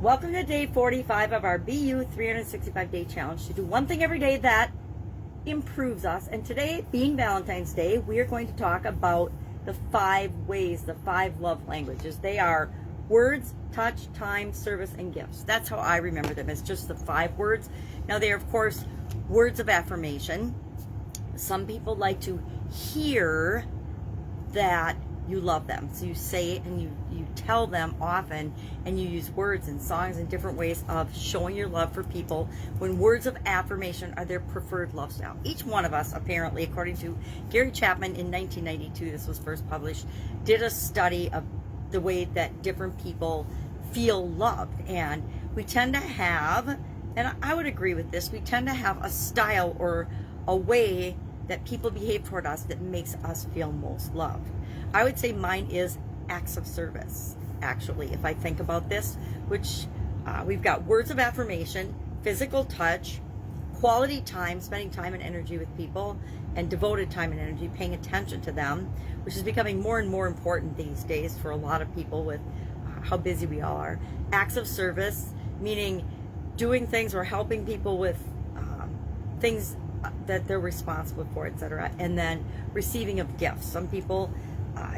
Welcome to day 45 of our BU 365 day challenge to do one thing every day that improves us. And today, being Valentine's Day, we are going to talk about the 5 ways, the 5 love languages. They are words, touch, time, service, and gifts. That's how I remember them. It's just the 5 words. Now, they are, of course, words of affirmation. Some people like to hear that you love them. So you say it and you tell them often, and you use words and songs and different ways of showing your love for people when words of affirmation are their preferred love style. Each one of us, apparently, according to Gary Chapman in 1992, this was first published, did a study of the way that different people feel loved. And we tend to have, and I would agree with this, we tend to have a style or a way that people behave toward us that makes us feel most loved. I would say mine is acts of service, actually, if I think about this, which we've got words of affirmation, physical touch, quality time, spending time and energy with people, and devoted time and energy, paying attention to them, which is becoming more and more important these days for a lot of people with how busy we all are. Acts of service, meaning doing things or helping people with things that they're responsible for, etc. And then receiving of gifts. Some people,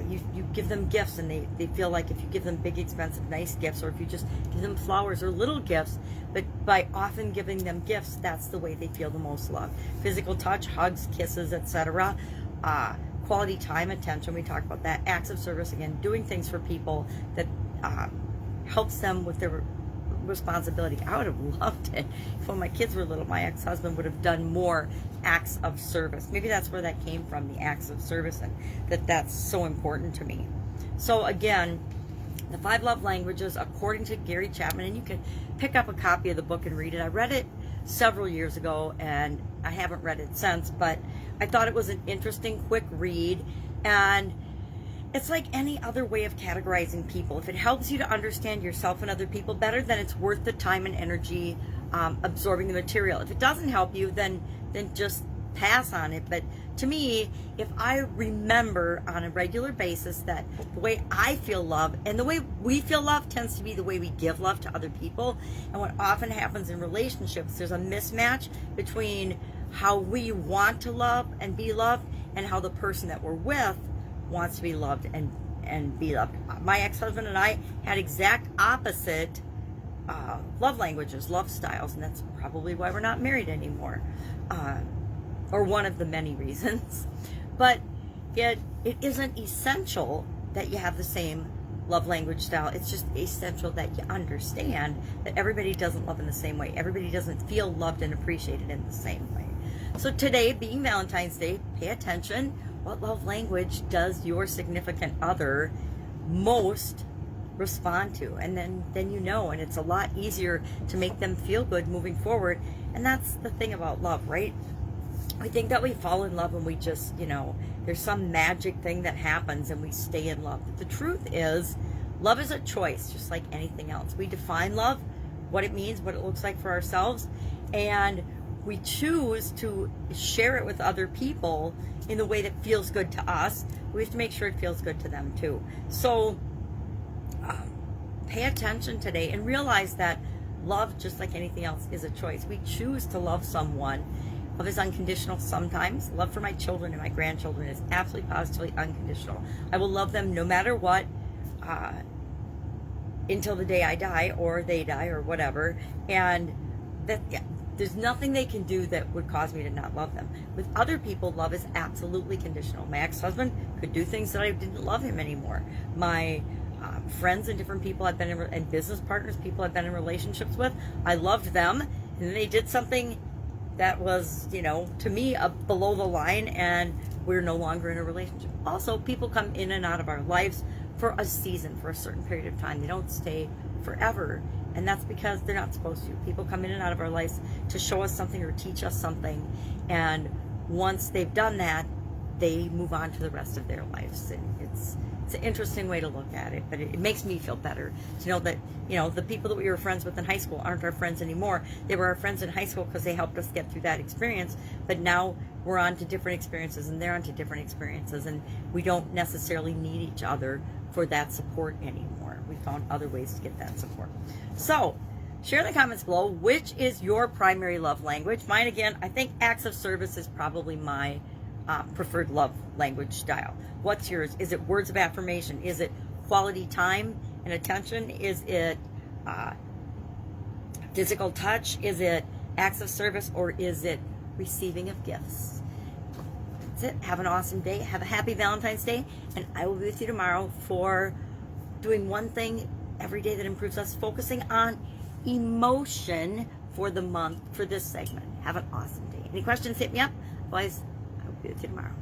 you give them gifts and they feel like if you give them big, expensive, nice gifts, or if you just give them flowers or little gifts, but by often giving them gifts, that's the way they feel the most love. Physical touch, hugs, kisses, etc. Quality time, attention, we talked about that. Acts of service, again, doing things for people that helps them with their responsibility. I would have loved it if when my kids were little, my ex-husband would have done more acts of service. Maybe that's where that came from, the acts of service, and that's so important to me. So again, the 5 love languages according to Gary Chapman, and you can pick up a copy of the book and read it. I read it several years ago and I haven't read it since, but I thought it was an interesting, quick read, and it's like any other way of categorizing people. If it helps you to understand yourself and other people better, then it's worth the time and energy absorbing the material. If it doesn't help you, then just pass on it. But to me, if I remember on a regular basis that the way I feel love and the way we feel love tends to be the way we give love to other people. And what often happens in relationships, there's a mismatch between how we want to love and be loved and how the person that we're with wants to be loved and be loved. My ex-husband and I had exact opposite love languages, love styles, and that's probably why we're not married anymore, or one of the many reasons. But it isn't essential that you have the same love language style. It's just essential that you understand that everybody doesn't love in the same way. Everybody doesn't feel loved and appreciated in the same way. So today, being Valentine's Day, pay attention. What love language does your significant other most respond to? And then you know, and it's a lot easier to make them feel good moving forward. And that's the thing about love, right? We think that we fall in love and we just, there's some magic thing that happens and we stay in love. But the truth is, love is a choice, just like anything else. We define love, what it means, what it looks like for ourselves, and we choose to share it with other people in the way that feels good to us. We have to make sure it feels good to them too. So pay attention today and realize that love, just like anything else, is a choice. We choose to love someone. Love is unconditional sometimes. Love for my children and my grandchildren is absolutely positively unconditional. I will love them no matter what, until the day I die or they die or whatever. And there's nothing they can do that would cause me to not love them. With other people, love is absolutely conditional. My ex-husband could do things that I didn't love him anymore. My friends and different people I've been in, and business partners, people I've been in relationships with, I loved them, and then they did something that was, to me, below the line, and we're no longer in a relationship. Also, people come in and out of our lives for a season, for a certain period of time. They don't stay forever. And that's because they're not supposed to. People come in and out of our lives to show us something or teach us something. And once they've done that, they move on to the rest of their lives. And it's an interesting way to look at it, but it makes me feel better to know that, the people that we were friends with in high school aren't our friends anymore. They were our friends in high school because they helped us get through that experience. But now we're on to different experiences and they're on to different experiences. And we don't necessarily need each other for that support anymore. we found other ways to get that support. So share in the comments below, which is your primary love language? Mine, again, I think acts of service is probably my preferred love language style. What's yours? Is it words of affirmation? Is it quality time and attention? Is it physical touch? Is it acts of service? Or is it receiving of gifts? That's it. Have an awesome day. Have a happy Valentine's Day. And I will be with you tomorrow for doing one thing every day that improves us, focusing on emotion for the month for this segment. Have an awesome day. Any questions, hit me up. Otherwise, I will be with you tomorrow.